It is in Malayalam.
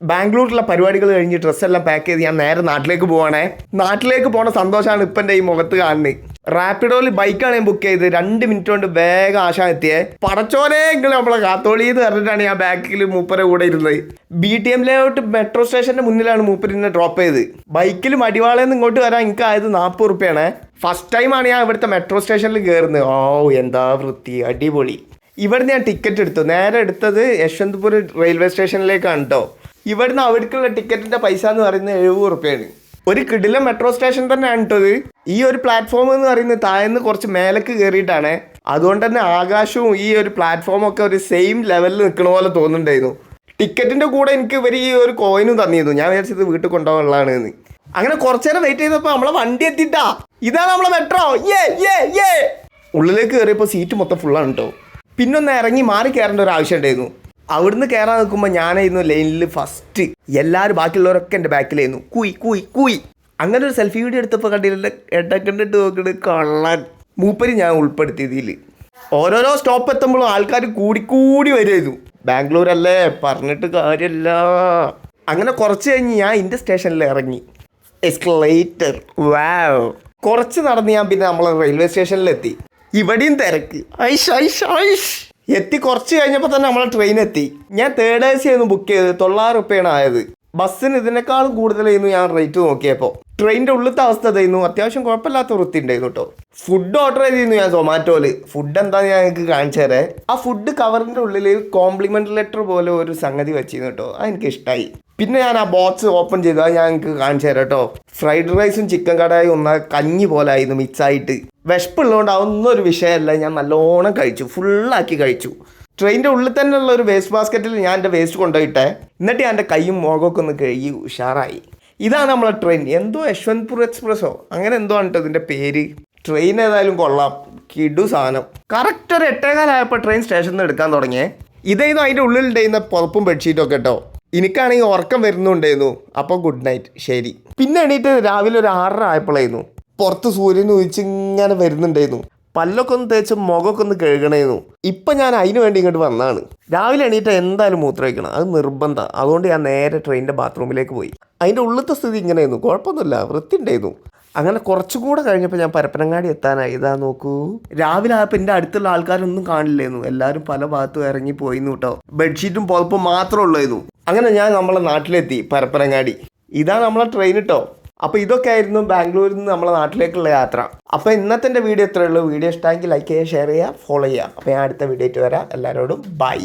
ബാംഗ്ലൂരിലെ പരിപാടികൾ കഴിഞ്ഞ് ഡ്രസ്സെല്ലാം പാക്ക് ചെയ്ത് ഞാൻ നേരെ നാട്ടിലേക്ക് പോവാണേ. നാട്ടിലേക്ക് പോണ സന്തോഷമാണ് ഇപ്പം എൻ്റെ ഈ മുഖത്ത് കാണുന്നത്. റാപ്പിഡോയിൽ ബൈക്കാണ് ഞാൻ ബുക്ക് ചെയ്ത് 2 മിനിറ്റ് കൊണ്ട് വേഗം ആശാൻ എത്തിയേ. പടച്ചോനെ എങ്കിലും നമ്മളെ കാത്തോളിന്ന് പറഞ്ഞിട്ടാണ് ഞാൻ ബാക്കിൽ മൂപ്പരെ കൂടെ ഇരുന്നത്. BTM ലേഔട്ട് മെട്രോ സ്റ്റേഷൻ്റെ മുന്നിലാണ് മൂപ്പരിനെ ഡ്രോപ്പ് ചെയ്ത്. ബൈക്കിൽ മടിവാളേന്ന് ഇങ്ങോട്ട് വരാൻ എനിക്ക് ആയത് 40 റുപ്യാണ്. ഫസ്റ്റ് ടൈമാണ് ഞാൻ ഇവിടുത്തെ മെട്രോ സ്റ്റേഷനിൽ കയറുന്നത്. ഓ എന്താ വൃത്തി, അടിപൊളി. ഇവിടുന്ന് ഞാൻ ടിക്കറ്റ് എടുത്തു. നേരെ എടുത്തത് യശ്വന്ത്പൂർ റെയിൽവേ സ്റ്റേഷനിലേക്കാണ് കേട്ടോ. ഇവിടുന്ന് അവർക്കുള്ള ടിക്കറ്റിൻ്റെ പൈസ എന്ന് പറയുന്നത് 70 റുപ്യാണ്. ഒരു കിടിലം മെട്രോ സ്റ്റേഷൻ തന്നെയാണ് കേട്ടത്. ഈ ഒരു പ്ലാറ്റ്ഫോം എന്ന് പറയുന്നത് താഴ്ന്ന് കുറച്ച് മേലേക്ക് കയറിയിട്ടാണ്. അതുകൊണ്ട് തന്നെ ആകാശവും ഈ ഒരു പ്ലാറ്റ്ഫോമും ഒക്കെ ഒരു സെയിം ലെവലിൽ നിൽക്കണ പോലെ തോന്നുന്നുണ്ടായിരുന്നു. ടിക്കറ്റിൻ്റെ കൂടെ എനിക്ക് ഇവർ ഈ ഒരു കോയിനും തന്നിരുന്നു. ഞാൻ വിചാരിച്ചത് വീട്ടിൽ കൊണ്ടുപോകാനുള്ളതാണ് എന്ന്. അങ്ങനെ കുറച്ചു നേരം വെയിറ്റ് ചെയ്തപ്പോൾ നമ്മളെ വണ്ടി എത്തിയിട്ടാ. ഇതാണ് നമ്മളെ മെട്രോ. ഉള്ളിലേക്ക് കയറിയപ്പോൾ സീറ്റ് മൊത്തം ഫുള്ളാണ് കേട്ടോ. പിന്നൊന്ന് ഇറങ്ങി മാറി കയറേണ്ട ഒരു ആവശ്യം ഉണ്ടായിരുന്നു. അവിടുന്ന് കയറാൻ നിൽക്കുമ്പോൾ ഞാനായിരുന്നു ലൈനിൽ ഫസ്റ്റ്. എല്ലാവരും ബാക്കിയുള്ളവരൊക്കെ എൻ്റെ ബാക്കിലായിരുന്നു. കുയി അങ്ങനെ ഒരു സെൽഫി വീഡിയോ എടുത്തപ്പോൾ കണ്ടില്ല, കണ്ടിട്ട് നോക്കിയിട്ട് കള്ളൻ. മൂപ്പര് ഞാൻ ഉൾപ്പെടുത്തിയതിൽ ഓരോരോ സ്റ്റോപ്പ് എത്തുമ്പോഴും ആൾക്കാർ കൂടി വരുമായിരുന്നു. ബാംഗ്ലൂരല്ലേ, പറഞ്ഞിട്ട് കാര്യമില്ല. അങ്ങനെ കുറച്ച് കഴിഞ്ഞ് ഞാൻ എൻ്റെ സ്റ്റേഷനിൽ ഇറങ്ങി. എസ്കലേറ്റർ വാവ്. കുറച്ച് നടന്ന് ഞാൻ പിന്നെ നമ്മളെ റെയിൽവേ സ്റ്റേഷനിലെത്തി. ഇവിടെയും തിരക്ക്. എത്തി കുറച്ച് കഴിഞ്ഞപ്പോൾ തന്നെ നമ്മളെ ട്രെയിൻ എത്തി. ഞാൻ 3rd AC ആയിരുന്നു ബുക്ക് ചെയ്തത്. 900 റുപ്യാണ് ആയത്. ബസ്സിന് ഇതിനേക്കാളും കൂടുതലായിരുന്നു ഞാൻ റേറ്റ് നോക്കിയപ്പോൾ. ട്രെയിനിൻ്റെ ഉള്ളിലത്തെ അവസ്ഥ ഇതായിരുന്നു. അത്യാവശ്യം കുഴപ്പമില്ലാത്ത വൃത്തി ഉണ്ടായിരുന്നു കേട്ടോ. ഫുഡ് ഓർഡർ ചെയ്തിരുന്നു ഞാൻ സൊമാറ്റോയിൽ. ഫുഡ് എന്താണെന്ന് ഞാൻ നിങ്ങൾക്ക് കാണിച്ചു തരാം. ആ ഫുഡ് കവറിൻ്റെ ഉള്ളിൽ കോംപ്ലിമെൻ്റ് ലെറ്റർ പോലെ ഒരു സംഗതി വെച്ചിരുന്നു കേട്ടോ. അതെനിക്ക് ഇഷ്ടമായി. പിന്നെ ഞാൻ ആ ബോക്സ് ഓപ്പൺ ചെയ്തു. അത് ഞാൻ നിങ്ങൾക്ക് കാണിച്ചു തരാം കേട്ടോ. ഫ്രൈഡ് റൈസും ചിക്കൻ കടായും ഒന്നാ കഞ്ഞി പോലെ ആയിരുന്നു മിക്സായിട്ട്. വിശപ്പുള്ളതുകൊണ്ട് അതൊന്നും ഒരു വിഷയമല്ല. ഞാൻ നല്ലോണം കഴിച്ചു, ഫുള്ളാക്കി കഴിച്ചു. ട്രെയിനിൻ്റെ ഉള്ളിൽ തന്നെയുള്ള ഒരു വേസ്റ്റ് ബാസ്ക്കറ്റിൽ ഞാൻ എൻ്റെ വേസ്റ്റ് കൊണ്ടുപോയിട്ടേ. എന്നിട്ട് ഞാൻ എൻ്റെ കൈയും മുഖമൊക്കെ ഒന്ന് കഴുകി ഉഷാറായി. ഇതാണ് നമ്മളെ ട്രെയിൻ. എന്തോ യശ്വന്ത്പൂർ എക്സ്പ്രസ്സോ അങ്ങനെ എന്തോ ആണ് കേട്ടോ ഇതിൻ്റെ പേര്. ട്രെയിൻ ഏതായാലും കൊള്ളാം, കിടു സാധനം. കറക്റ്റ് ഒരു 8:15 ട്രെയിൻ സ്റ്റേഷനിൽ നിന്ന് എടുക്കാൻ തുടങ്ങിയേ. ഇതായിരുന്നു അതിൻ്റെ ഉള്ളിലുണ്ടായിരുന്ന പുതപ്പും ബെഡ്ഷീറ്റും ഒക്കെ കേട്ടോ. എനിക്കാണെങ്കിൽ ഉറക്കം വരുന്നുണ്ടായിരുന്നു. അപ്പോൾ ഗുഡ് നൈറ്റ്, ശരി. പിന്നെ എണീറ്റ് രാവിലെ ഒരു 6:30 ആയപ്പോഴായിരുന്നു. പുറത്ത് സൂര്യൻ ഉദിച്ചിങ്ങനെ വരുന്നുണ്ടായിരുന്നു. പല്ലൊക്കെ ഒന്ന് തേച്ച് മുഖമൊക്കെ ഒന്ന് കഴുകണമായിരുന്നു. ഇപ്പം ഞാൻ അതിന് വേണ്ടി ഇങ്ങോട്ട് വന്നതാണ്. രാവിലെ എണീറ്റ് എന്തായാലും മൂത്രമൊഴിക്കണം, അത് നിർബന്ധമാണ്. അതുകൊണ്ട് ഞാൻ നേരെ ട്രെയിനിൻ്റെ ബാത്റൂമിലേക്ക് പോയി. അതിൻ്റെ ഉള്ളിലത്തെ സ്ഥിതി ഇങ്ങനെയായിരുന്നു, കുഴപ്പമൊന്നുമില്ല, വൃത്തി ഉണ്ടായിരുന്നു. അങ്ങനെ കുറച്ചും കൂടെ കഴിഞ്ഞപ്പോൾ ഞാൻ പരപ്പനങ്ങാടി എത്താനായി. ഇതാ നോക്കൂ. രാവിലെ ആയപ്പോൾ എൻ്റെ അടുത്തുള്ള ആൾക്കാരൊന്നും കാണില്ലായിരുന്നു. എല്ലാവരും പല ഭാഗത്തും ഇറങ്ങി പോയിരുന്നു കേട്ടോ. ബെഡ്ഷീറ്റും പുതപ്പും മാത്രമേ ഉള്ളായിരുന്നു. അങ്ങനെ ഞാൻ നമ്മളെ നാട്ടിലെത്തി, പരപ്പനങ്ങാടി. ഇതാണ് നമ്മളെ ട്രെയിൻ കേട്ടോ. അപ്പോൾ ഇതൊക്കെ ആയിരുന്നു ബാംഗ്ലൂരിൽ നിന്ന് നമ്മളെ നാട്ടിലേക്കുള്ള യാത്ര. അപ്പോൾ ഇന്നത്തെ എൻ്റെ വീഡിയോ ഇത്രയേ ഉള്ളൂ. വീഡിയോ ഇഷ്ടമെങ്കിൽ ലൈക്ക് ചെയ്യുക, ഷെയർ ചെയ്യുക, ഫോളോ ചെയ്യുക. അപ്പോൾ ഞാൻ അടുത്ത വീഡിയോ ആയിട്ട് വരാം. എല്ലാവരോടും ബൈ.